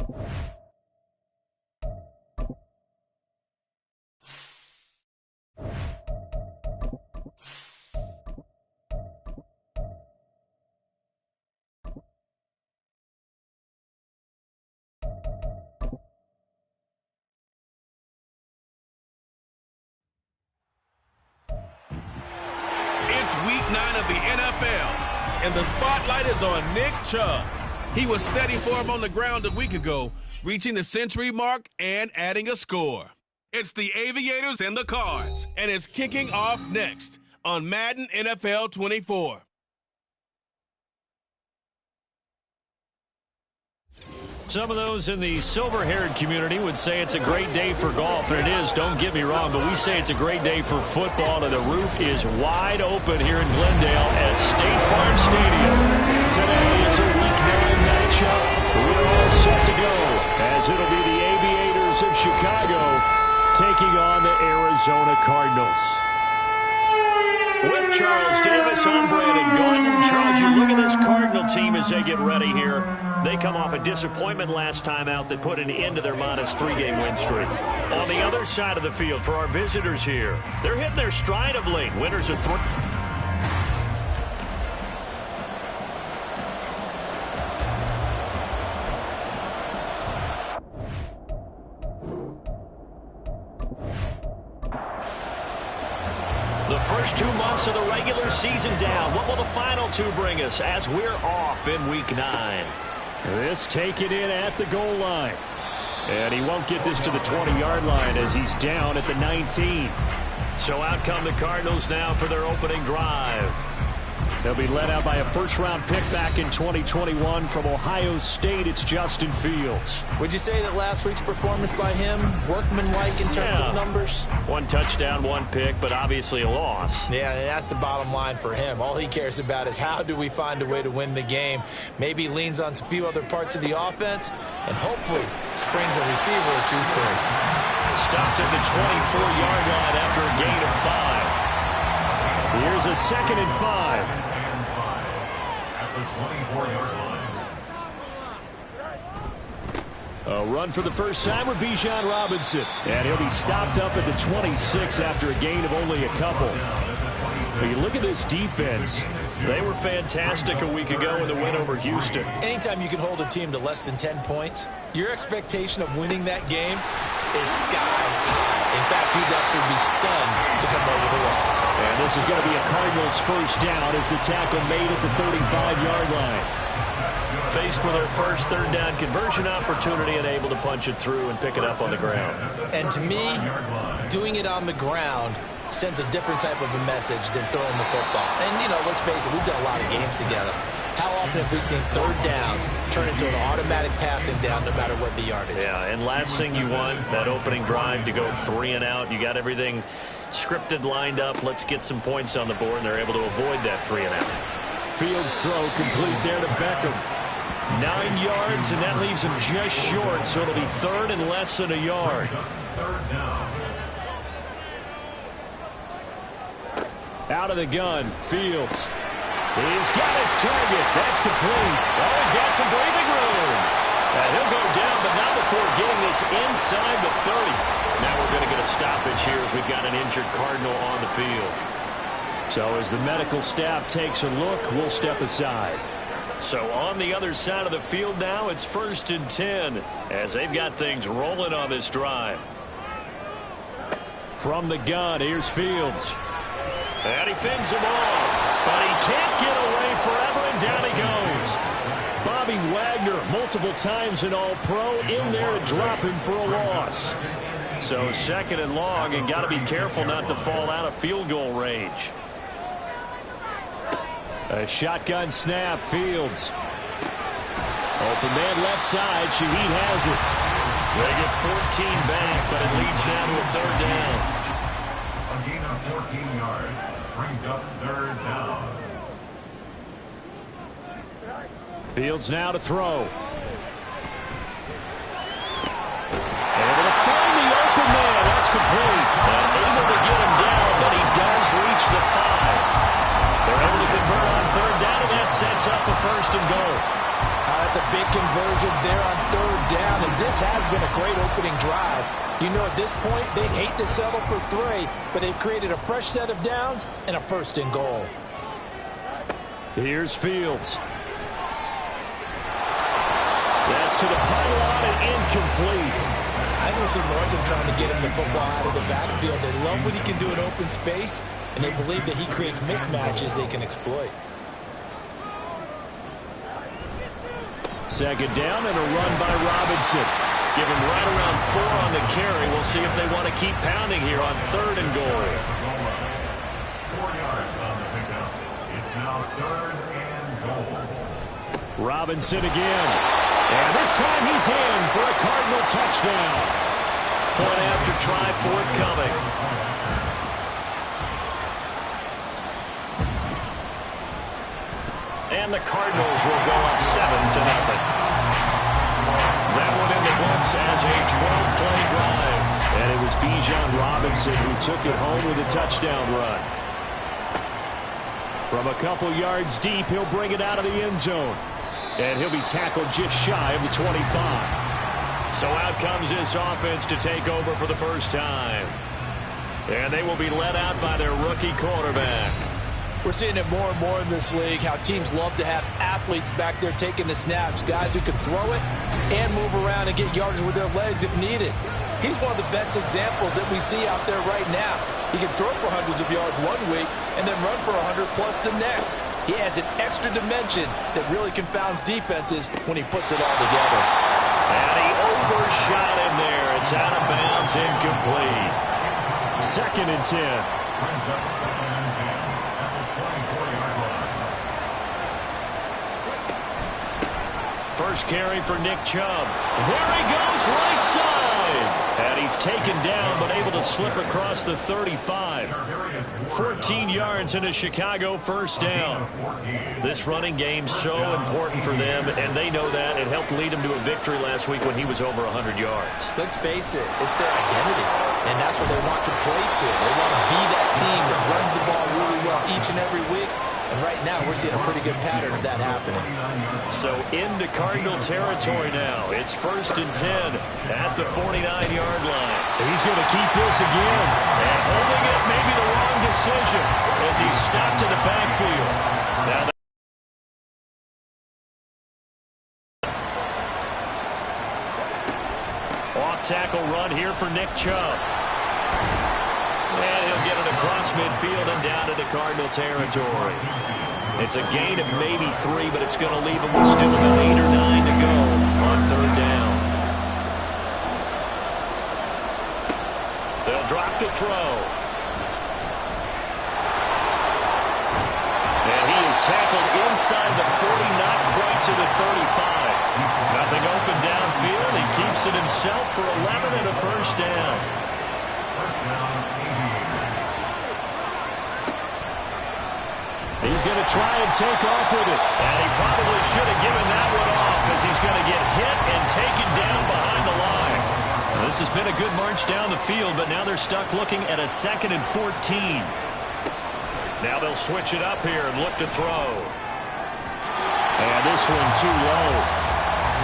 It's week 9 of the NFL, and the spotlight is on Nick Chubb. He was steady for him on the ground a week ago, reaching the century mark and adding a score. It's the Aviators and the Cards, and it's kicking off next on Madden NFL 24. Some of those in the silver-haired community would say it's a great day for golf, and it is, don't get me wrong, but we say it's a great day for football, and the roof is wide open here in Glendale at State Farm Stadium. Today is a Week 9 matchup. We're all set to go, as it'll be the Aviators of Chicago taking on the Arizona Cardinals. With Charles Davis, I'm Brandon Gordon. Charles, you look at this Cardinal team as they get ready here. They come off a disappointment last time out that put an end to their -3-game win streak. On the other side of the field for our visitors here, they're hitting their stride of late. Winners of 3. The first 2 months of the regular season down. What will the final 2 bring us as we're off in Week 9? This taken in at the goal line. And he won't get this to the 20-yard line as he's down at the 19. So out come the Cardinals now for their opening drive. They'll be led out by a first-round pick back in 2021 from Ohio State. It's Justin Fields. Would you say that last week's performance by him, workmanlike in terms of numbers? 1 touchdown, 1 pick, but obviously a loss. Yeah, and that's the bottom line for him. All he cares about is how do we find a way to win the game. Maybe leans on a few other parts of the offense, and hopefully springs a receiver or 2 free. Stopped at the 24-yard line after a gain of 5. Here's a 2nd and 5. A run for the first time with Bijan Robinson. And he'll be stopped up at the 26 after a gain of only a couple. But you look at this defense. They were fantastic a week ago in the win over Houston. Anytime you can hold a team to less than 10 points, your expectation of winning that game is sky high. In fact, you'd absolutely be stunned to come over the loss. And this is going to be a Cardinals first down as the tackle made at the 35-yard line. Faced with their first 3rd down conversion opportunity and able to punch it through and pick it up on the ground. And to me, doing it on the ground sends a different type of a message than throwing the football. And, you know, let's face it, we've done a lot of games together. How often have we seen 3rd down turn into an automatic passing down no matter what the yardage? Yeah, and last thing you want, that opening drive to go 3 and out. You got everything scripted, lined up. Let's get some points on the board, and they're able to avoid that 3 and out. Fields throw complete there to Beckham. 9 yards, and that leaves him just short, so it'll be 3rd and less than a yard. Out of the gun, Fields. He's got his target. That's complete. Oh, he's got some breathing room. And he'll go down, but not before getting this inside the 30. Now we're going to get a stoppage here as we've got an injured Cardinal on the field. So as the medical staff takes a look, we'll step aside. So on the other side of the field now, it's 1st and 10 as they've got things rolling on this drive. From the gun, here's Fields. And he fends him off, but he can't get away forever, and down he goes. Bobby Wagner, multiple times an All-Pro, in there to drop him for a loss. So 2nd and long, and got to be careful not to fall out of field goal range. A shotgun snap, Fields. Open man left side, Shaheed has it. They get 14 back, but it leads now to a 3rd down. A gain of 14 yards brings up 3rd down. Fields now to throw. Able to find the open man. That's complete. Able to get him down, but he does reach the 5. They're able to convert on 3rd down, and that sets up a 1st and goal. That's a big conversion there on 3rd down. this has been a great opening drive. You know, at this point, they'd hate to settle for 3, but they've created a fresh set of downs and a first and goal. Here's Fields. That's to the pylon and incomplete. I can see Northam trying to get him the football out of the backfield. They love what he can do in open space, and they believe that he creates mismatches they can exploit. Second down and a run by Robinson. Give him right around 4 on the carry. We'll see if they want to keep pounding here on 3rd and goal. 4 yards on the pickup. It's now 3rd and goal. Robinson again. And this time he's in for a Cardinal touchdown. Point after try forthcoming. And the Cardinals will go up 7-0. That one in the books as a 12-play drive. And it was Bijan Robinson who took it home with a touchdown run. From a couple yards deep, he'll bring it out of the end zone. And he'll be tackled just shy of the 25. So out comes this offense to take over for the first time. And they will be led out by their rookie quarterback. We're seeing it more and more in this league, how teams love to have athletes back there taking the snaps, guys who can throw it and move around and get yardage with their legs if needed. He's one of the best examples that we see out there right now. He can throw for hundreds of yards one week and then run for 100+ the next. He adds an extra dimension that really confounds defenses when he puts it all together. And he overshot him there. It's out of bounds, incomplete. 2nd and 10. Brings up 2nd and 10 at the 24-yard line. First carry for Nick Chubb. There he goes, right side. And he's taken down, but able to slip across the 35. 14 yards and a Chicago first down. This running game's so important for them, and they know that. It helped lead them to a victory last week when he was over 100 yards. Let's face it, it's their identity, and that's what they want to play to. They want to be that team that runs the ball really well each and every week. And right now, we're seeing a pretty good pattern of that happening. So into Cardinal territory now. It's 1st and 10 at the 49-yard line. He's going to keep this again. And holding it may be the wrong decision as he's stopped in the backfield. Now off-tackle run here for Nick Chubb. And he'll get it across midfield and down into Cardinal territory. It's a gain of maybe 3, but it's going to leave him with still about 8 or 9 to go on 3rd down. They'll drop the throw. And he is tackled inside the 40, not quite to the 35. Nothing open downfield. He keeps it himself for 11 and a first down. First down, He's going to try and take off with it. And he probably should have given that one off as he's going to get hit and taken down behind the line. Now, this has been a good march down the field, but now they're stuck looking at a 2nd and 14. Now they'll switch it up here and look to throw. And this one too low.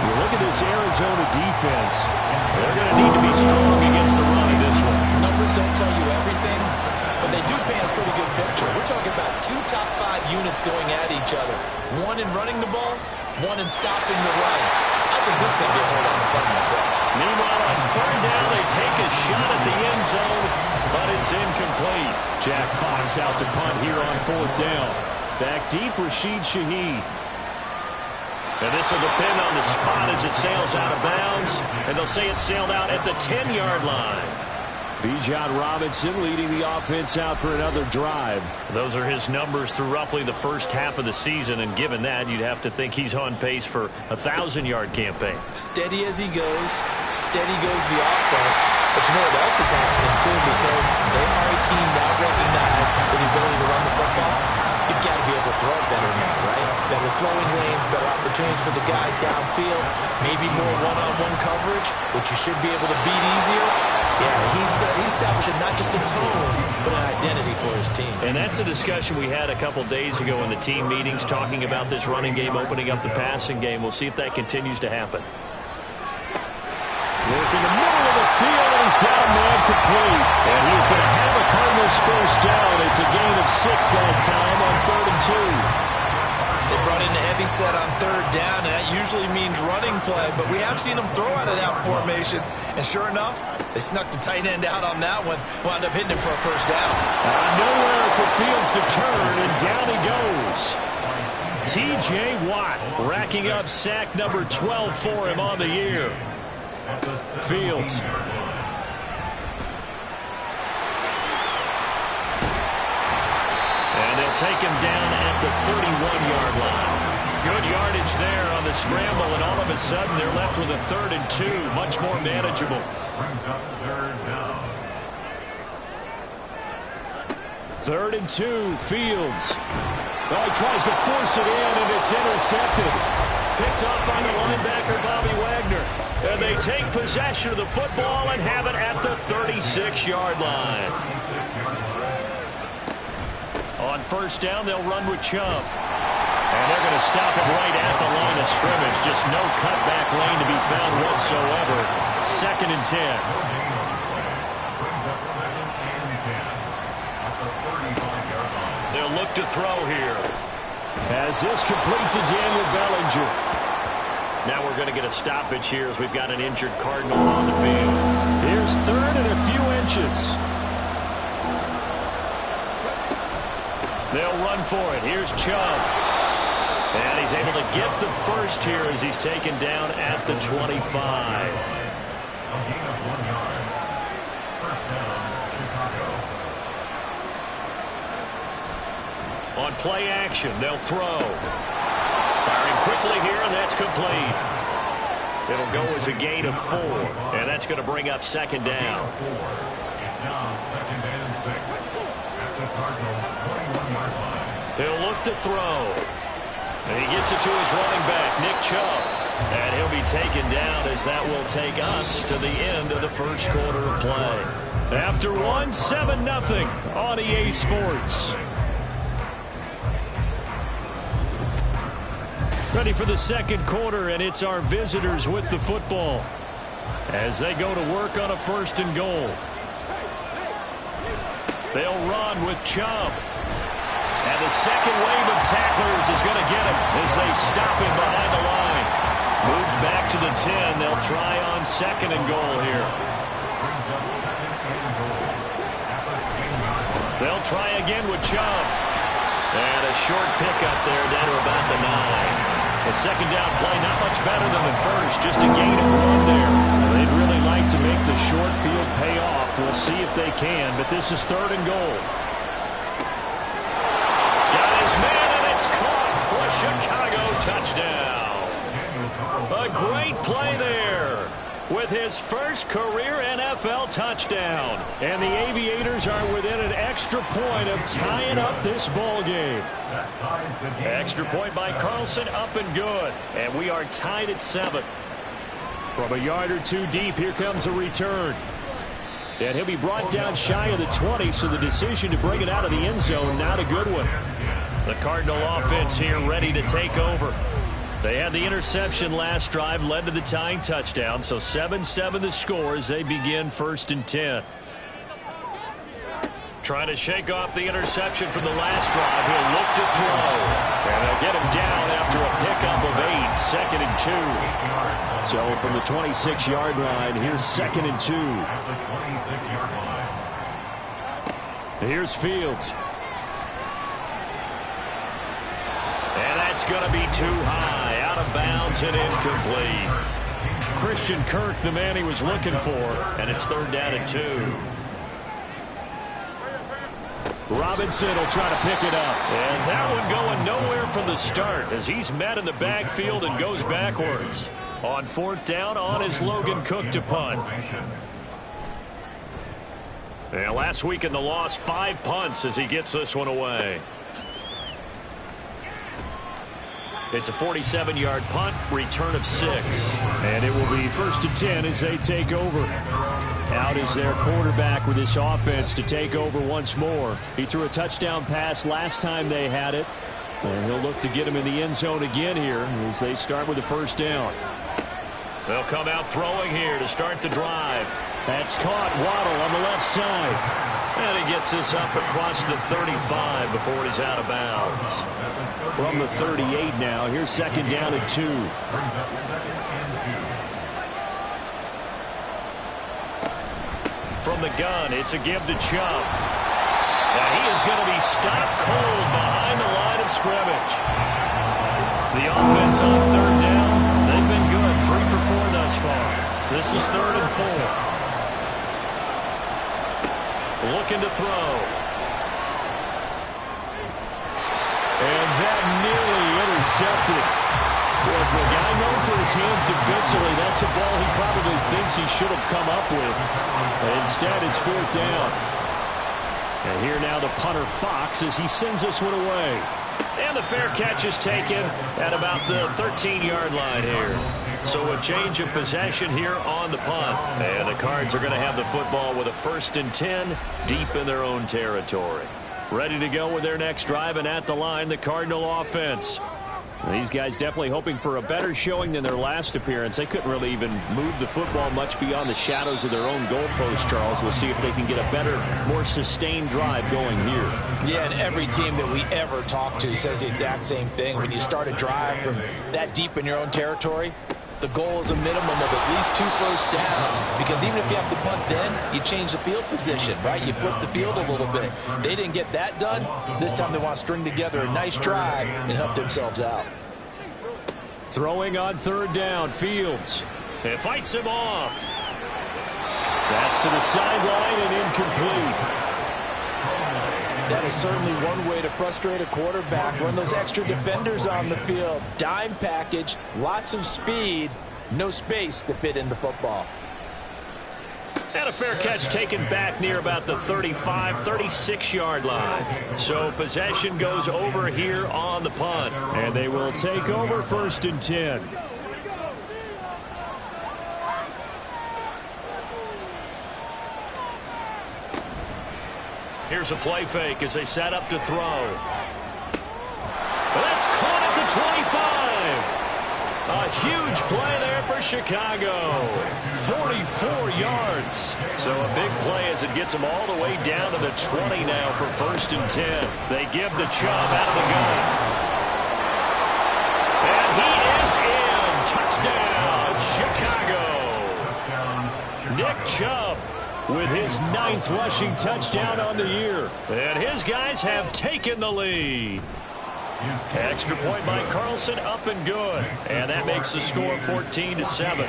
You look at this Arizona defense. They're going to need to be strong against the run in this one. Numbers don't tell you everything, but they do paint a pretty good picture. We're talking about 2 top 5 units going at each other. One in running the ball, one in stopping the run. I think this is going to be a whole lot of fun myself. Meanwhile, on 3rd down, they take a shot at the end zone, but it's incomplete. Jack Fox out to punt here on 4th down. Back deep, Rashid Shaheed. And this will depend on the spot as it sails out of bounds. And they'll say it sailed out at the 10-yard line. Bijan Robinson leading the offense out for another drive. Those are his numbers through roughly the first half of the season, and given that, you'd have to think he's on pace for a 1,000-yard campaign. Steady as he goes, steady goes the offense. But you know what else is happening, too, because they are a team now recognized with the ability to run the football. You've got to be able to throw it better now, right? Better throwing lanes, better opportunities for the guys downfield, maybe more one-on-one coverage, which you should be able to beat easier. Yeah, he's establishing not just a tone, but an identity for his team. And that's a discussion we had a couple days ago in the team meetings, talking about this running game opening up the passing game. We'll see if that continues to happen. in the middle of the field, and he's got a man complete. And he's going to have a Cardinals first down. It's a gain of 6 that time on 3rd and 2. They brought in a heavy set on 3rd down, and that usually means running play, but we have seen them throw out of that formation, and sure enough, they snuck the tight end out on that one, wound up hitting him for a first down. Nowhere for Fields to turn, and down he goes. T.J. Watt racking up sack number 12 for him on the year. Fields. And they'll take him down at the 31-yard line. Good yardage there on the scramble, and all of a sudden they're left with a 3rd and 2, much more manageable. Brings up 3rd down. 3rd and 2, Fields. Oh, he tries to force it in, and it's intercepted. Picked off by the linebacker, Bobby Wagner. And they take possession of the football and have it at the 36-yard line. On 1st down, they'll run with Chubb. And they're going to stop him right at the line of scrimmage. Just no cutback lane to be found whatsoever. 2nd and 10. Brings up 2nd and 10 at the 35-yard line. They'll look to throw here. As this complete to Daniel Bellinger. Now we're going to get a stoppage here as we've got an injured Cardinal on the field. Here's 3rd and a few inches. They'll run for it. Here's Chubb. And he's able to get the first here as he's taken down at the 25. A gain of 1 yard. First down, Chicago. On play action, they'll throw. Firing quickly here, and that's complete. It'll go as a gain of 4, and that's going to bring up 2nd down. It's now 2nd and 6 at the Cardinals' 21-yard line. He'll look to throw. And he gets it to his running back, Nick Chubb. And he'll be taken down as that will take us to the end of the first quarter of play. After one, 7-0 on EA Sports. Ready for the second quarter, and it's our visitors with the football as they go to work on a 1st and goal. They'll run with Chubb. And the second wave of tacklers is going to get him as they stop him behind the line. Moved back to the 10. They'll try on 2nd and goal here. They'll try again with Chubb. And a short pickup there down to about the 9. The second down play not much better than the first. Just a gain of 1 there. They'd really like to make the short field pay off. We'll see if they can, but this is 3rd and goal. Man, and it's caught for a Chicago touchdown. A great play there with his first career NFL touchdown. And the Aviators are within an extra point of tying up this ball game. Extra point by Carlson, up and good. And we are tied at 7. From a yard or 2 deep, here comes a return. And he'll be brought down shy of the 20, so the decision to bring it out of the end zone, not a good one. The Cardinal offense here ready to take over. They had the interception last drive, led to the tying touchdown, so 7-7 the score as they begin 1st and 10. Trying to shake off the interception from the last drive. He'll look to throw. And they'll get him down after a pickup of 8, 2nd and 2. So from the 26-yard line, here's 2nd and 2. Here's Fields. And that's going to be too high, out of bounds and incomplete. Christian Kirk, the man he was looking for, and it's 3rd down and 2. Robinson will try to pick it up. And that one going nowhere from the start as he's met in the backfield and goes backwards. On 4th down, on is Logan Cook to punt. And last week in the loss, 5 punts as he gets this one away. It's a 47-yard punt, return of 6. And it will be 1st and 10 as they take over. Out is their quarterback with this offense to take over once more. He threw a touchdown pass last time they had it. And he'll look to get him in the end zone again here as they start with the 1st down. They'll come out throwing here to start the drive. That's caught. Waddle on the left side. And he gets this up across the 35 before he's out of bounds. From the 38 now, here's second down and 2. From the gun, it's a give to Chubb. And he is going to be stopped cold behind the line of scrimmage. The offense on third down, they've been good. 3 for 4 thus far. This is 3rd and 4. Looking to throw. And that nearly intercepted. Well, for a guy known for his hands defensively, that's a ball he probably thinks he should have come up with. But instead, it's 4th down. And here now the punter Fox as he sends this one away. And the fair catch is taken at about the 13-yard line here. So a change of possession here on the punt. And the Cards are going to have the football with a 1st and 10 deep in their own territory. Ready to go with their next drive, and at the line, the Cardinal offense. These guys definitely hoping for a better showing than their last appearance. They couldn't really even move the football much beyond the shadows of their own goalpost, Charles. We'll see if they can get a better, more sustained drive going here. Yeah, and every team that we ever talk to says the exact same thing. When you start a drive from that deep in your own territory, the goal is a minimum of at least 2 first downs, because even if you have to punt then, you change the field position, right? You flip the field a little bit. They didn't get that done. This time they want to string together a nice drive and help themselves out. Throwing on 3rd down, Fields. It fights him off. That's to the sideline and incomplete. That is certainly one way to frustrate a quarterback. Run those extra defenders on the field. Dime package, lots of speed, no space to fit in the football. And a fair catch taken back near about the 35, 36-yard line. So possession goes over here on the punt. And they will take over 1st and 10. Here's a play fake as they set up to throw. That's caught at the 25. A huge play there for Chicago. 44 yards. So a big play as it gets them all the way down to the 20 now for 1st and 10. They give the Chubb out of the gun. And he is in. Touchdown, Chicago. Nick Chubb with his 9th rushing touchdown on the year. And his guys have taken the lead. Extra point by Carlson, up and good. And that makes the score 14-7.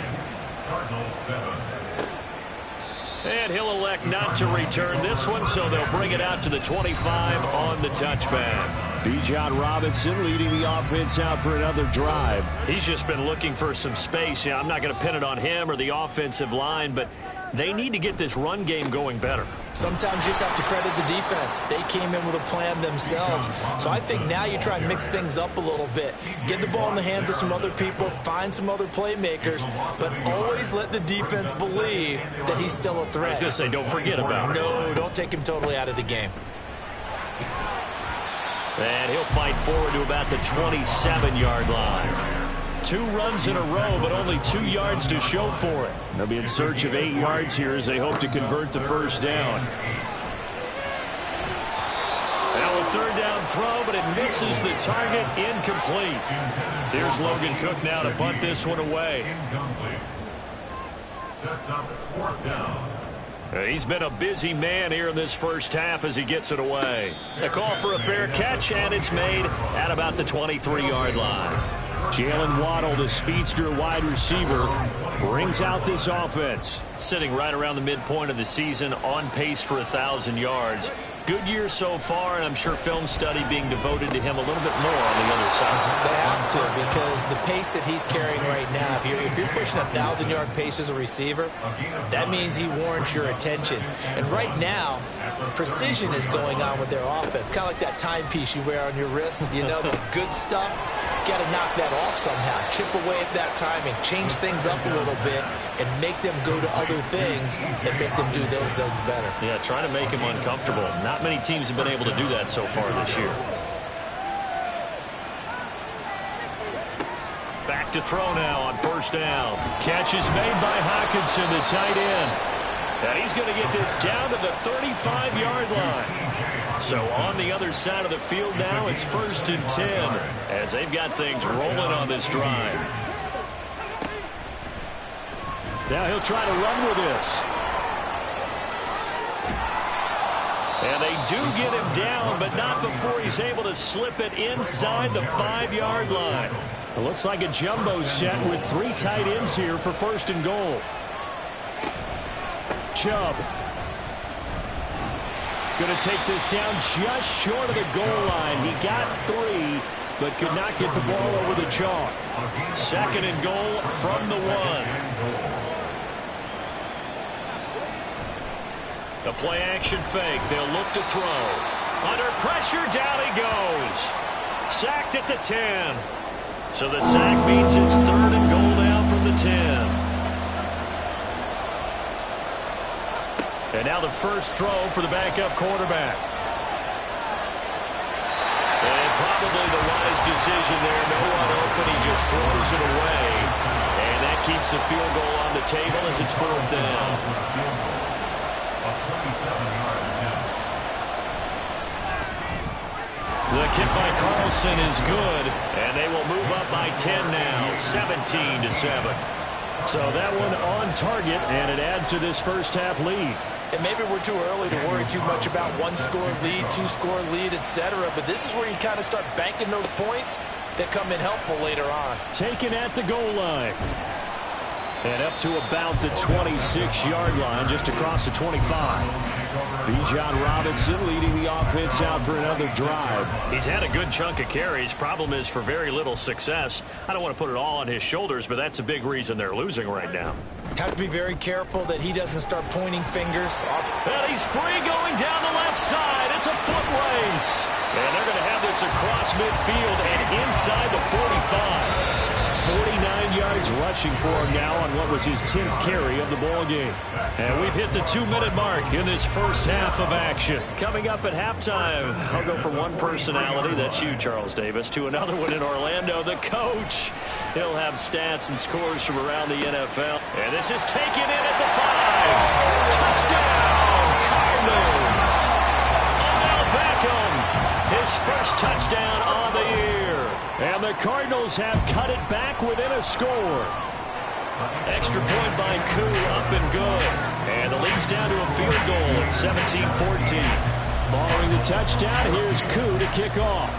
And he'll elect not to return this one, so they'll bring it out to the 25 on the touchback. Bijan Robinson leading the offense out for another drive. He's just been looking for some space. Yeah, I'm not going to pin it on him or the offensive line, but they need to get this run game going better. Sometimes you just have to credit the defense. They came in with a plan themselves. So I think now you try and mix things up a little bit. Get the ball in the hands of some other people, find some other playmakers, but always let the defense believe that he's still a threat. I was going to say, don't forget about it. No, don't take him totally out of the game. And he'll fight forward to about the 27-yard line. 2 runs in a row, but only 2 yards to show for it. They'll be in search of 8 yards here as they hope to convert the 1st down. Now a 3rd down throw, but it misses the target, incomplete. Here's Logan Cook now to punt this one away. Sets up 4th down. He's been a busy man here in this first half as he gets it away. A call for a fair catch, and it's made at about the 23-yard line. Jalen Waddle, the speedster wide receiver, brings out this offense. Sitting right around the midpoint of the season, on pace for 1,000 yards. Good year so far, and I'm sure film study being devoted to him a little bit more on the other side. They have to, because the pace that he's carrying right now, if you're pushing a 1,000-yard pace as a receiver, that means he warrants your attention. And right now, precision is going on with their offense. Kind of like that timepiece you wear on your wrist, you know, the good stuff. You got to knock that off somehow. Chip away at that timing, change things up a little bit, and make them go to other things and make them do those things better. Yeah, trying to make him uncomfortable. Not many teams have been able to do that so far this year. Back to throw now on first down. Catch is made by Hockenson, the tight end. And he's going to get this down to the 35-yard line. So on the other side of the field now, it's 1st and 10 as they've got things rolling on this drive. Now he'll try to run with this. And they do get him down, but not before he's able to slip it inside the 5-yard line. It looks like a jumbo set with 3 tight ends here for 1st and goal. Chubb. Going to take this down just short of the goal line. He got 3, but could not get the ball over the chalk. 2nd and goal from the 1. The play-action fake. They'll look to throw. Under pressure, down he goes. Sacked at the 10. So the sack means it's 3rd and goal now from the 10. And now the first throw for the backup quarterback. And probably the wise decision there. No one open. He just throws it away. And that keeps the field goal on the table as it's 4th down. The kick by Carlson is good, and they will move up by 10 now, 17-7. So that one on target, and it adds to this first half lead. And maybe we're too early to worry too much about 1-score lead, 2-score lead, etc. But this is where you kind of start banking those points that come in helpful later on. Taken at the goal line. And up to about the 26-yard line, just across the 25. Bijan Robinson leading the offense out for another drive. He's had a good chunk of carries. Problem is for very little success. I don't want to put it all on his shoulders, but that's a big reason they're losing right now. Have to be very careful that he doesn't start pointing fingers. And he's free going down the left side. It's a foot race. And they're going to have this across midfield and inside the 45. 49 yards rushing for him now on what was his 10th carry of the ball game. And we've hit the 2-minute mark in this first half of action. Coming up at halftime, I'll go from one personality, that's you, Charles Davis, to another one in Orlando, the coach. He'll have stats and scores from around the NFL. And this is taken in at the 5. Touchdown, Cardinals. Odell Beckham, his first touchdown on the year. And the Cardinals have cut it back within a score. Extra point by Koo, up and good. And the lead's down to a field goal at 17-14. Following the touchdown, here's Koo to kick off.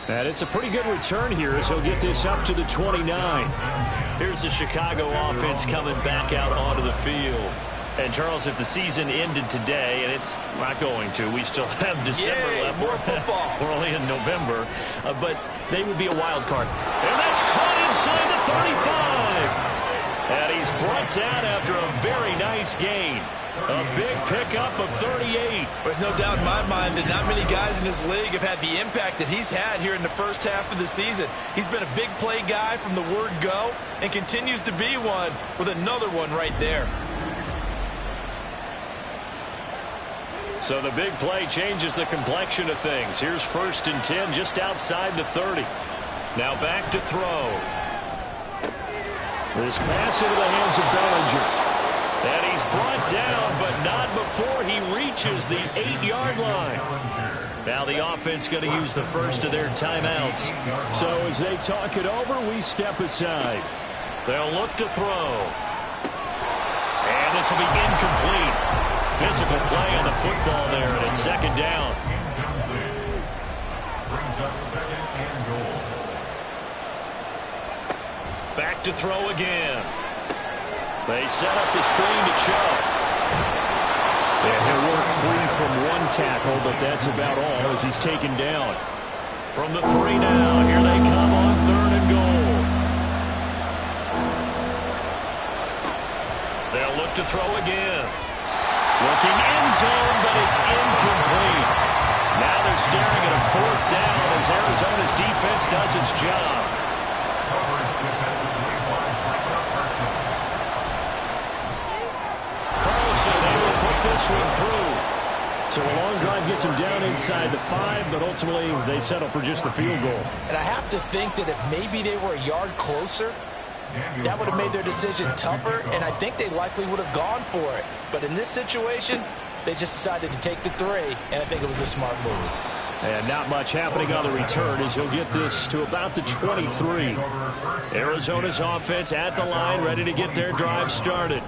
And it's a pretty good return here as he'll get this up to the 29. Here's the Chicago offense coming back out onto the field. And, Charles, if the season ended today, and it's not going to, we still have December left. More football. We're only in November, but they would be a wild card. And that's caught inside the 35. And he's brought down after a very nice gain. A big pickup of 38. There's no doubt in my mind that not many guys in this league have had the impact that he's had here in the first half of the season. He's been a big play guy from the word go and continues to be one with another one right there. So the big play changes the complexion of things. Here's 1st and 10 just outside the 30. Now back to throw. This pass into the hands of Bellinger. And he's brought down, but not before he reaches the 8-yard line. Now the offense going to use the first of their timeouts. So as they talk it over, we step aside. They'll look to throw. And this will be incomplete. Physical play on the football there, and it's 2nd down. Brings up 2nd and goal. Back to throw again. They set up the screen to Chubb. And he'll work free from one tackle, but that's about all as he's taken down. From the 3 now, here they come on 3rd and goal. They'll look to throw again. Looking end zone, but it's incomplete. Now they're staring at a 4th down as Arizona's defense does its job. Carlson able to put this one through. So a long drive gets them down inside the 5, but ultimately they settle for just the field goal. And I have to think that if maybe they were a yard closer, that would have made their decision tougher, and I think they likely would have gone for it. But in this situation, they just decided to take the 3, and I think it was a smart move. And not much happening on the return as he'll get this to about the 23. Arizona's offense at the line, ready to get their drive started.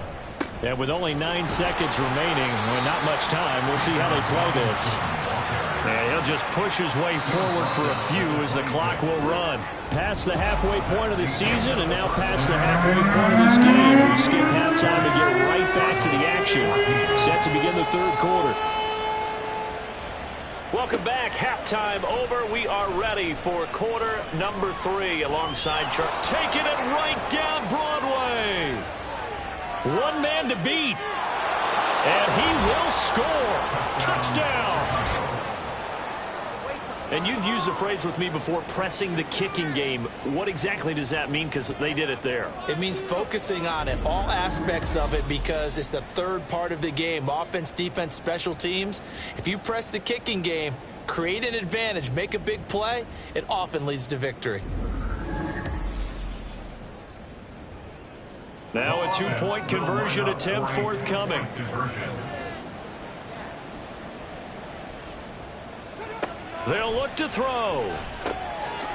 And with only 9 seconds remaining and not much time, we'll see how they play this. And he'll just push his way forward for a few as the clock will run. Past the halfway point of the season and now past the halfway point of this game. We skip halftime to get right back to the action. Set to begin the 3rd quarter. Welcome back. Halftime over. We are ready for quarter number 3 alongside Chuck. Taking it right down Broadway. One man to beat. And he will score. Touchdown. And you've used the phrase with me before, pressing the kicking game. What exactly does that mean? Because they did it there. It means focusing on it, all aspects of it, because it's the 3rd part of the game. Offense, defense, special teams. If you press the kicking game, create an advantage, make a big play, it often leads to victory. Now a 2-point conversion attempt forthcoming. They'll look to throw.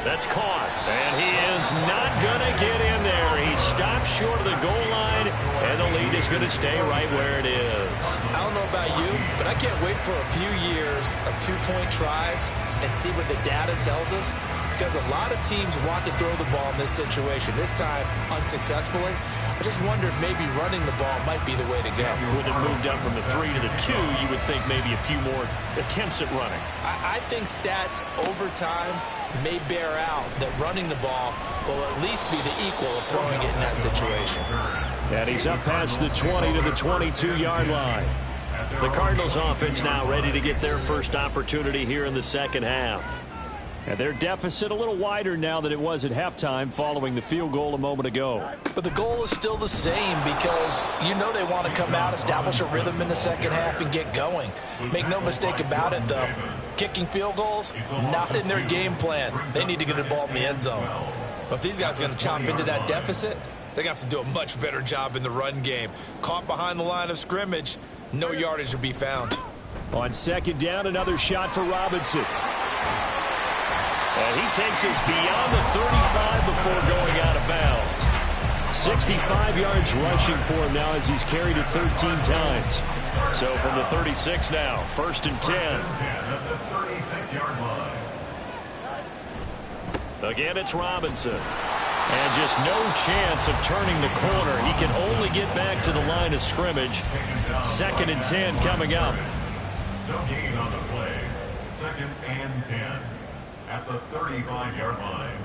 That's caught. And he is not going to get in there. He stops short of the goal line, and the lead is going to stay right where it is. I don't know about you, but I can't wait for a few years of 2-point tries and see what the data tells us, because a lot of teams want to throw the ball in this situation. This time, unsuccessfully. I just wonder if maybe running the ball might be the way to go. With it moved up from the 3 to the 2, you would think maybe a few more attempts at running. I think stats over time may bear out that running the ball will at least be the equal of throwing it in that situation. And he's up past the 20 to the 22-yard line. The Cardinals offense now ready to get their first opportunity here in the second half. And their deficit a little wider now than it was at halftime following the field goal a moment ago. But the goal is still the same, because you know they want to come out, establish a rhythm in the second half, and get going. Make no mistake about it, though. Kicking field goals, not in their game plan. They need to get the ball in the end zone. But if these guys are going to chomp into that deficit, they're going to have to do a much better job in the run game. Caught behind the line of scrimmage, no yardage will be found. On 2nd down, another shot for Robinson. And he takes us beyond the 35 before going out of bounds. 65 yards rushing for him now as he's carried it 13 times. So from the 36 now, 1st and 10. At the 36-yard line. Again, it's Robinson. And just no chance of turning the corner. He can only get back to the line of scrimmage. 2nd and 10 coming up. No gain on the play. 2nd and 10. At the 35-yard line.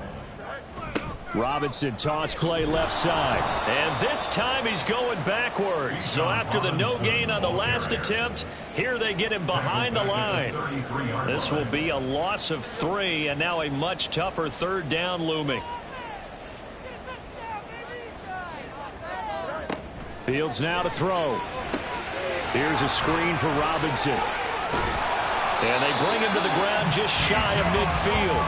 Robinson toss play left side. And this time he's going backwards. So after the no gain on the last attempt, here they get him behind the line. This will be a loss of 3, and now a much tougher 3rd down looming. Fields now to throw. Here's a screen for Robinson. And they bring him to the ground just shy of midfield.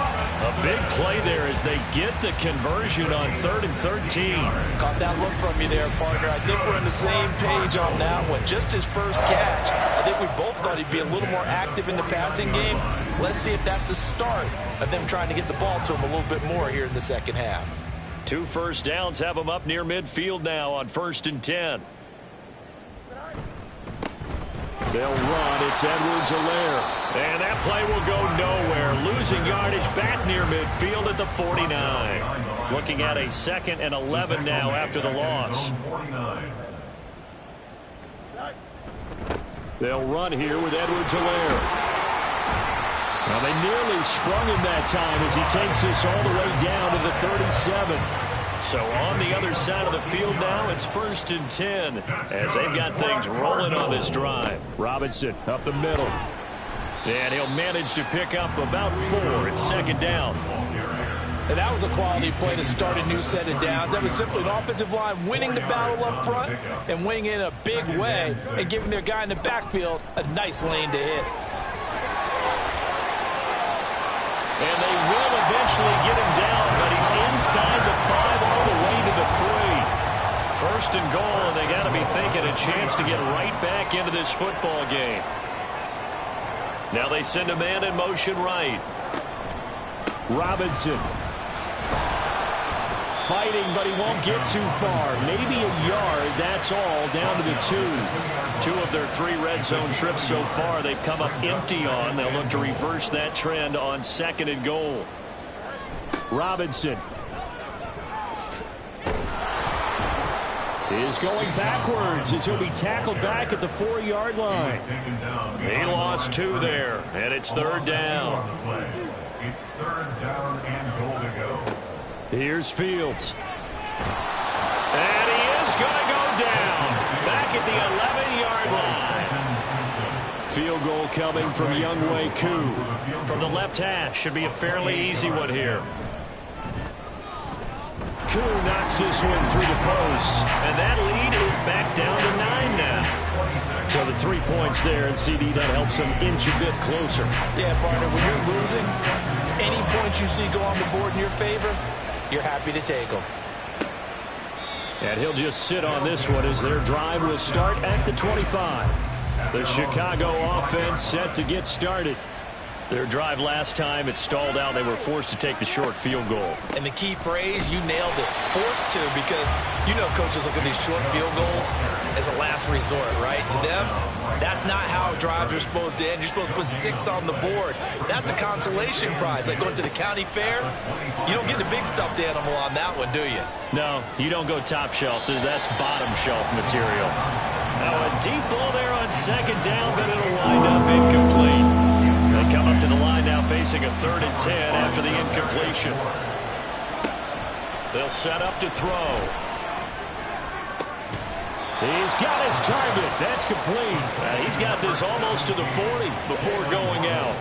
A big play there as they get the conversion on 3rd and 13. Caught that look from you there, partner. I think we're on the same page on that one. Just his first catch. I think we both thought he'd be a little more active in the passing game. Let's see if that's the start of them trying to get the ball to him a little bit more here in the second half. 2 first downs have him up near midfield now on 1st and 10. They'll run. It's Edwards-Helaire. And that play will go nowhere. Losing yardage back near midfield at the 49. Looking at a 2nd and 11 now after the loss. They'll run here with Edwards-Helaire. Now they nearly sprung him that time as he takes us all the way down to the 37. So on the other side of the field now, it's 1st and 10 as they've got things rolling on this drive. Robinson up the middle. And he'll manage to pick up about 4 at 2nd down. And that was a quality play to start a new set of downs. That was simply an offensive line winning the battle up front and winning it in a big way and giving their guy in the backfield a nice lane to hit. And they will eventually get him down, but he's inside the 5 all the way to the 3. First and goal, and they got to be thinking a chance to get right back into this football game. Now they send a man in motion right. Robinson. Fighting, but he won't get too far. Maybe a yard, that's all, down to the 2. 2 of their 3 red zone trips so far they've come up empty on. They'll look to reverse that trend on 2nd and goal. Robinson is going backwards as he'll be tackled back at the 4-yard line. He lost 2 there, and it's 3rd down. It's 3rd down and goal to go. Here's Fields. And he is going to go down back at the 11-yard line. Field goal coming from Younghoe Koo. From the left hash, should be a fairly easy one here. Koo knocks this one through the post. And that lead is back down to 9 now. So the 3 points there, and CD, that helps them inch a bit closer. Yeah, partner, when you're losing, any points you see go on the board in your favor, you're happy to take them. And he'll just sit on this one as their drive will start at the 25. The Chicago offense set to get started. Their drive last time, it stalled out. They were forced to take the short field goal. And the key phrase, you nailed it. Forced to, because you know coaches look at these short field goals as a last resort, right? To them, that's not how drives are supposed to end. You're supposed to put 6 on the board. That's a consolation prize. Like going to the county fair, you don't get the big stuffed animal on that one, do you? No, you don't go top shelf. That's bottom shelf material. Now a deep ball there on 2nd down, but it'll wind up incomplete. They come up to the line now facing a 3rd and 10 after the incompletion. They'll set up to throw. He's got his target. That's complete. He's got this almost to the 40 before going out.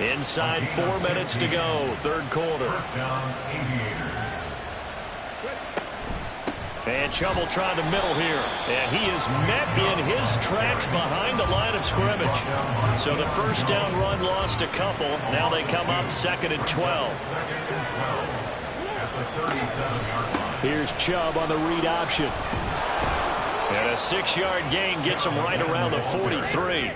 Inside 4 minutes to go, 3rd quarter. And Chubb will try the middle here. And he is met in his tracks behind the line of scrimmage. So the 1st down run lost a couple. Now they come up 2nd and 12. Here's Chubb on the read option. And a 6-yard gain gets him right around the 43.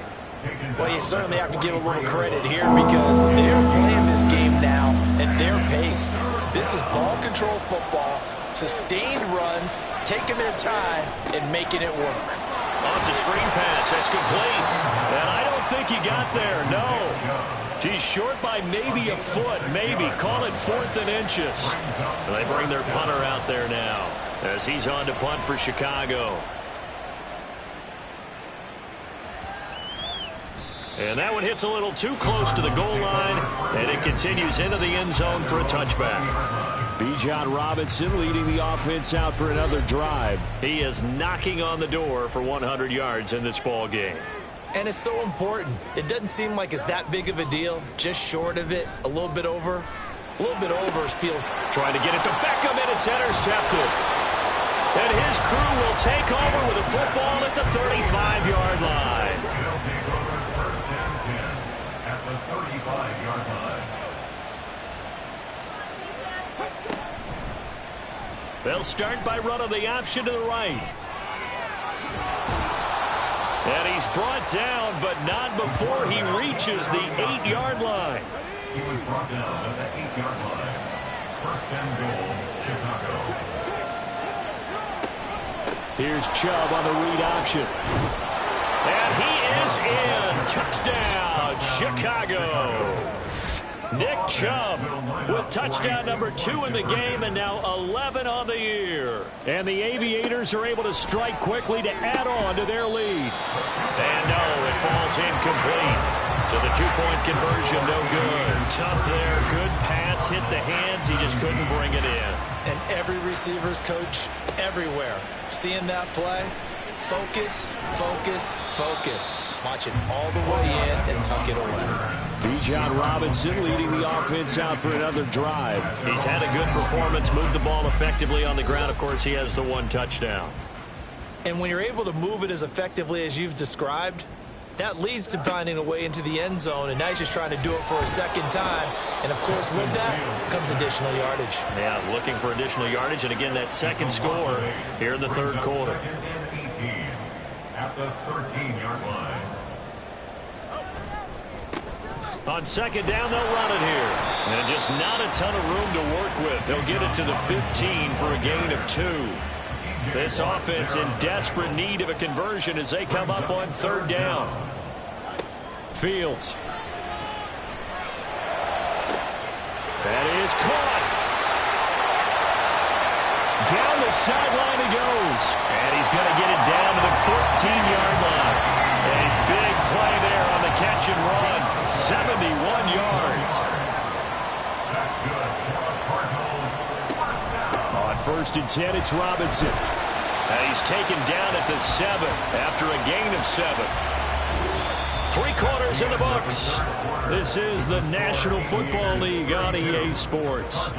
Well, you certainly have to give a little credit here because they're playing this game now at their pace. This is ball control football. Sustained runs, taking their time, and making it work. Oh, it's a screen pass. That's complete. And I don't think he got there, no. He's short by maybe a foot, maybe. Call it 4th and inches. And they bring their punter out there now as he's on to punt for Chicago. And that one hits a little too close to the goal line, and it continues into the end zone for a touchback. Bijan Robinson leading the offense out for another drive. He is knocking on the door for 100 yards in this ball game. And it's so important. It doesn't seem like it's that big of a deal. Just short of it, a little bit over. A little bit over feels. Trying to get it to Beckham, and it's intercepted. And his crew will take over with a football at the 35-yard line. First and 10 at the 35-yard line. They'll start by running the option to the right. And he's brought down, but not before he reaches the 8-yard line. He was brought down at the 8-yard line. First and goal, Chicago. Here's Chubb on the read option. And he is in. Touchdown, Chicago. Nick Chubb with touchdown number 2 in the game and now 11 on the year. And the Aviators are able to strike quickly to add on to their lead. And no, it falls incomplete. So the 2-point conversion no good. Tough there. Good pass. Hit the hands. He just couldn't bring it in. And every receiver's coach everywhere. Seeing that play, focus, focus, focus. Watch it all the way in and tuck it away. Bijan Robinson leading the offense out for another drive. He's had a good performance, moved the ball effectively on the ground. Of course, he has the one touchdown. And when you're able to move it as effectively as you've described, that leads to finding a way into the end zone, and now he's just trying to do it for a second time. And, of course, with that comes additional yardage. Yeah, looking for additional yardage, and again, that second score here in the third quarter. At the 13-yard line. On second down, they'll run it here. And just not a ton of room to work with. They'll get it to the 15 for a gain of 2. This offense in desperate need of a conversion as they come up on third down. Fields. That is caught. Down the sideline he goes. And he's going to get it down to the 14-yard line. A big play there on the catch and run. 71 yards. That's good for the Cardinals. First down. On first and 10, it's Robinson. And he's taken down at the 7 after a gain of 7. 3 quarters in the books. This is the National Football League on EA Sports.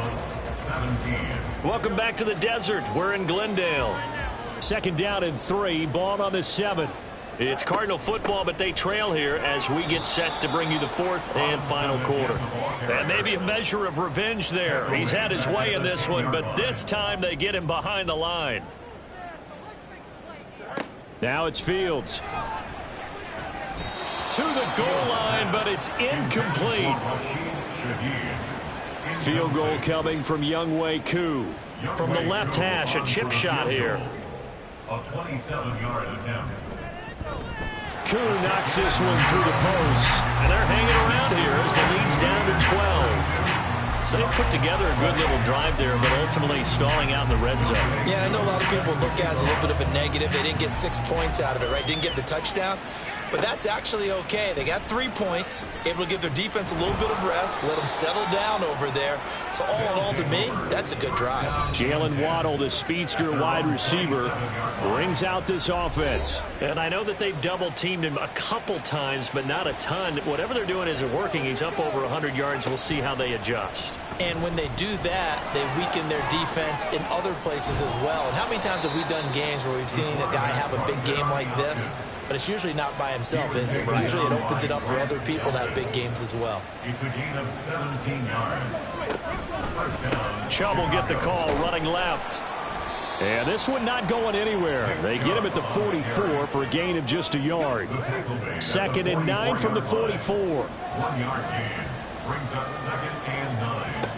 Welcome back to the desert. We're in Glendale. Second down and 3, ball on the 7. It's Cardinal football, but they trail here as we get set to bring you the fourth and final quarter. And maybe a measure of revenge there. He's had his way in this one, but this time they get him behind the line. Now it's Fields. To the goal line, but it's incomplete. Field goal coming from Younghoe Koo. From the left hash, a chip shot here. A 27-yard attempt. Koo knocks this one through the post. And they're hanging around here as the lead's down to 12. So they put together a good little drive there, but ultimately stalling out in the red zone. Yeah, I know a lot of people look at it as a little bit of a negative. They didn't get 6 points out of it, right? Didn't get the touchdown. But that's actually okay. They got 3 points, able to give their defense a little bit of rest, let them settle down over there. So all in all, to me, that's a good drive. Jalen Waddle, the speedster wide receiver, brings out this offense. And I know that they've double-teamed him a couple times, but not a ton. Whatever they're doing isn't working. He's up over 100 yards. We'll see how they adjust. And when they do that, they weaken their defense in other places as well. And how many times have we done games where we've seen a guy have a big game like this? But it's usually not by himself, is it? Usually it opens it up for other people to have big games as well. It's a gain of 17 yards. First down. Chubb will get the call running left. And this one not going anywhere. They get him at the 44 for a gain of just a yard. Second and 9 from the 44. 1 yard gain. Brings up second and 9.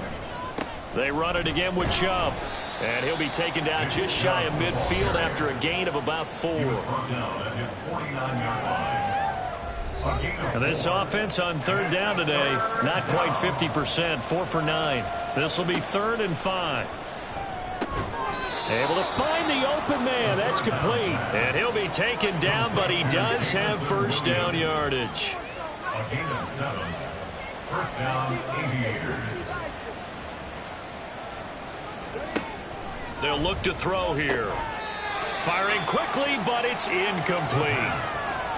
They run it again with Chubb. And he'll be taken down just shy of midfield after a gain of about 4. Brought down at his 49-yard line. A gain of And this offense on third down today, not quite 50%, 4 for 9. This will be 3rd and 5. Able to find the open man. That's complete. And he'll be taken down, but he does have first down yardage. a gain of 7. First down, Aviators. They'll look to throw here. Firing quickly, but it's incomplete.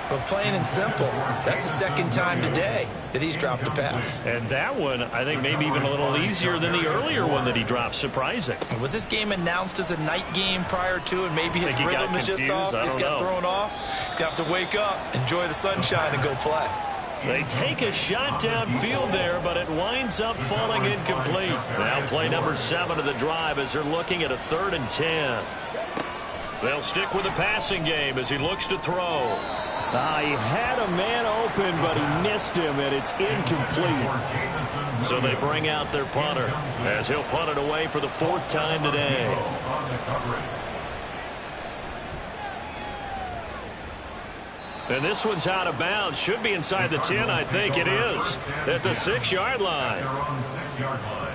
But plain and simple, that's the second time today that he's dropped a pass. And that one, I think, maybe even a little easier than the earlier one that he dropped. Surprising. Was this game announced as a night game prior to, and maybe his Think he got rhythm is just confused? off? I He's don't got know. thrown off. He's going to have to wake up, enjoy the sunshine, and go play. They take a shot downfield there, but it winds up falling incomplete. Now play number 7 of the drive as they're looking at a 3rd and 10. They'll stick with the passing game as he looks to throw. He had a man open, but he missed him, and it's incomplete. So they bring out their punter as he'll punt it away for the 4th time today. And this one's out of bounds. Should be inside the 10, I think it is. At the 6-yard line. They're on the 6-yard line.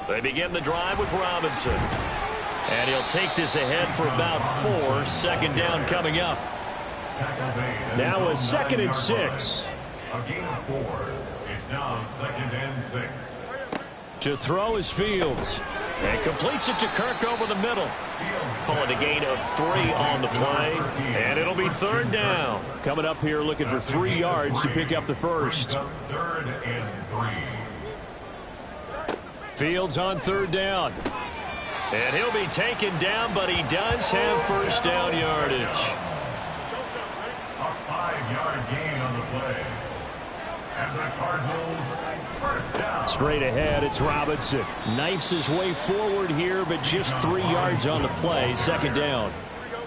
They begin the drive with Robinson. And he'll take this ahead for about 4. Second down coming up. Now a 2nd and 6. A gain of 4. It's now 2nd and 6. To throw is Fields. And completes it to Kirk over the middle. Call it a gain of 3 on the play. And it'll be 3rd down. Coming up here looking for 3 yards to pick up the first. 3rd and 3. Fields on 3rd down. And he'll be taken down, but he does have first down yardage. A 5-yard gain on the play. And the Cardinals first down. Straight ahead, it's Robinson. Knifes his way forward here, but just 3 yards on the play. 2nd down.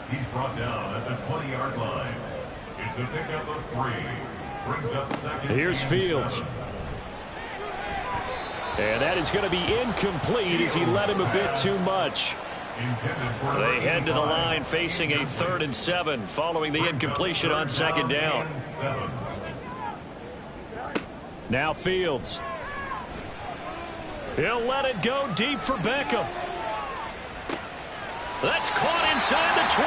He's brought down at the 20-yard line. It's a pickup of 3. Brings up 2nd. Here's Fields. 7. And that is going to be incomplete as he led him a bit too much. They head to the line facing a 3rd and 7 following the incompletion on 2nd down. Now Fields. He'll let it go deep for Beckham. That's caught inside the 20.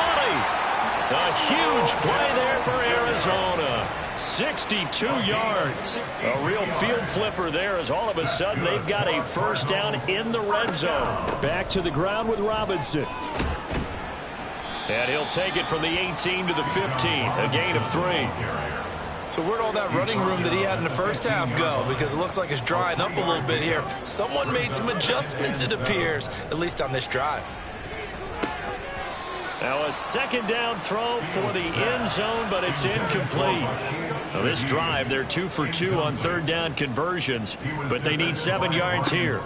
A huge play there for Arizona. 62 yards. A real field flipper there as all of a sudden they've got a first down in the red zone. Back to the ground with Robinson. And he'll take it from the 18 to the 15. A gain of 3. So where'd all that running room that he had in the first half go? Because it looks like it's drying up a little bit here. Someone made some adjustments, it appears, at least on this drive. Now a 2nd down throw for the end zone, but it's incomplete. Now this drive, they're 2 for 2 on 3rd down conversions, but they need 7 yards here.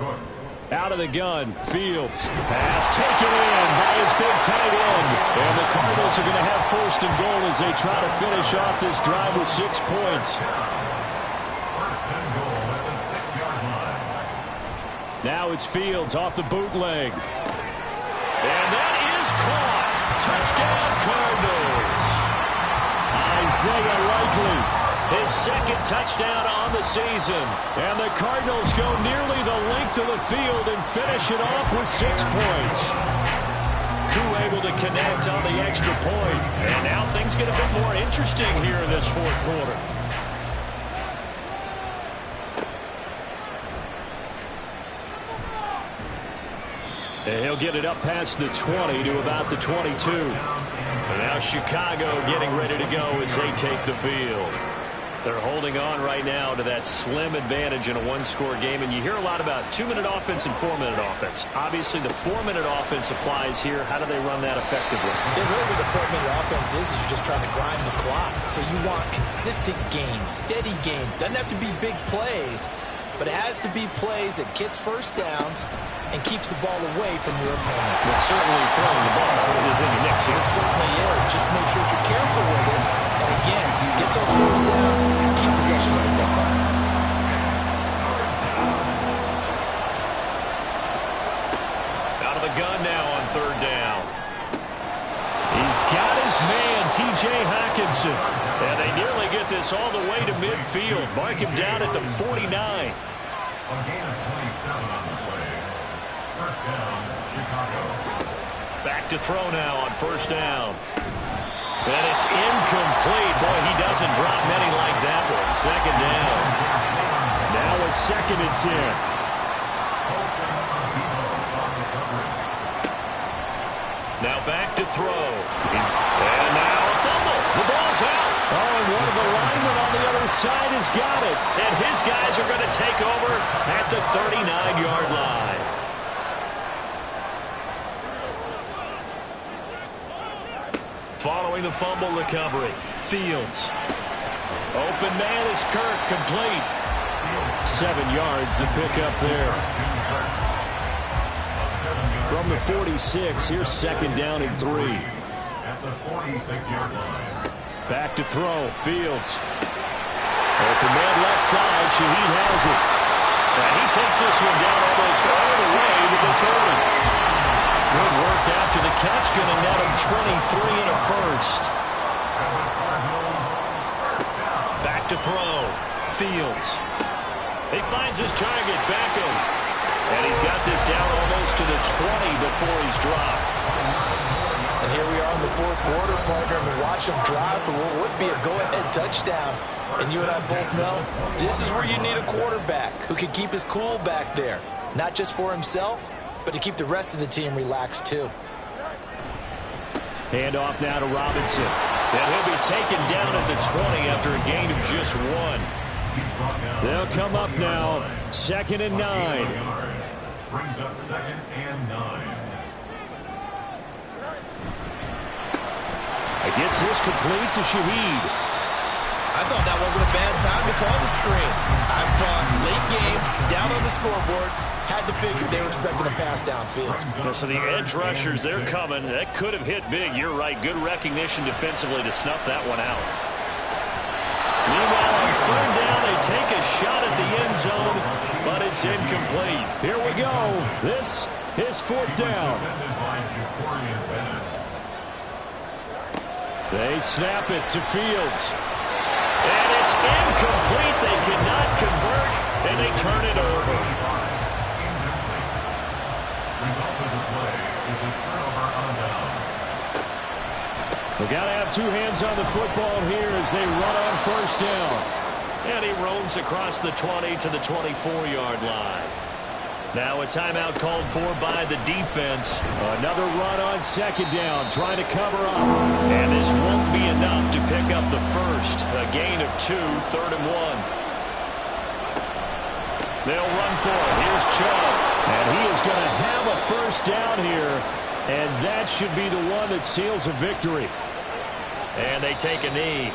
Out of the gun, Fields. Pass taken in by his big tight end. And the Cardinals are going to have 1st and goal as they try to finish off this drive with 6 points. 1st and goal at the 6-yard line. Now it's Fields off the bootleg. And that is caught. Touchdown, Cardinals. Isaiah Likely. His 2nd touchdown on the season. And the Cardinals go nearly the length of the field and finish it off with 6 points. Koo able to connect on the extra point. And now things get a bit more interesting here in this 4th quarter. And he'll get it up past the 20 to about the 22. And now Chicago getting ready to go as they take the field. They're holding on right now to that slim advantage in a 1-score game. And you hear a lot about 2-minute offense and 4-minute offense. Obviously, the 4-minute offense applies here. How do they run that effectively? Yeah, really what the 4-minute offense is you're just trying to grind the clock. So you want consistent gains, steady gains. Doesn't have to be big plays, but it has to be plays that gets first downs and keeps the ball away from your opponent. But certainly throwing the ball is in the mix here. It certainly is. Just make sure you're careful with it. And again, get those first downs, keep possession of the football. Out of the gun now on 3rd down. He's got his man, T.J. Hockenson. And they nearly get this all the way to midfield. Mark him down at the 49. A gain of 27 on the play. First down, Chicago. Back to throw now on 1st down. And it's incomplete. Boy, he doesn't drop many like that one. 2nd down. Now a 2nd and 10. Now back to throw. And now a fumble. The ball's out. Oh, and one of the linemen on the other side has got it. And his guys are going to take over at the 39-yard line. Following the fumble recovery, Fields. Open man is Kirk, complete. 7 yards, the pickup there. From the 46, here's 2nd down and 3. At the 46-yard line. Back to throw, Fields. Open man left side, Shaheed has it. And he takes this one down almost all the way to the 30. Good work after the catch, going to net him 23 and a first. Back to throw. Fields. He finds his target, Beckham. And he's got this down almost to the 20 before he's dropped. And here we are in the 4th quarter, partner, and watch him drive for what would be a go-ahead touchdown. And you and I both know this is where you need a quarterback who can keep his cool back there, not just for himself, but to keep the rest of the team relaxed too. Handoff now to Robinson. And he'll be taken down at the 20 after a gain of just 1. They'll come up now, 2nd and 9. Brings up 2nd and 9. Gets this complete to Shaheed. I thought that wasn't a bad time to call the screen. I thought late game, down on the scoreboard, had to figure they were expecting a pass downfield. Yeah, so the edge rushers, they're coming. That could have hit big. You're right. Good recognition defensively to snuff that one out. Meanwhile, on 3rd down, they take a shot at the end zone, but it's incomplete. Here we go. This is 4th down. They snap it to Fields. And it's incomplete. They cannot convert, and they turn it over. Result of the play is a turnover on down. They've got to have 2 hands on the football here as they run on 1st down. And he roams across the 20 to the 24-yard line. Now a timeout called for by the defense. Another run on 2nd down, trying to cover up. And this won't be enough to pick up the first. A gain of 2, 3rd and 1. They'll run for it. Here's Chubb. And he is going to have a 1st down here. And that should be the one that seals a victory. And they take a knee.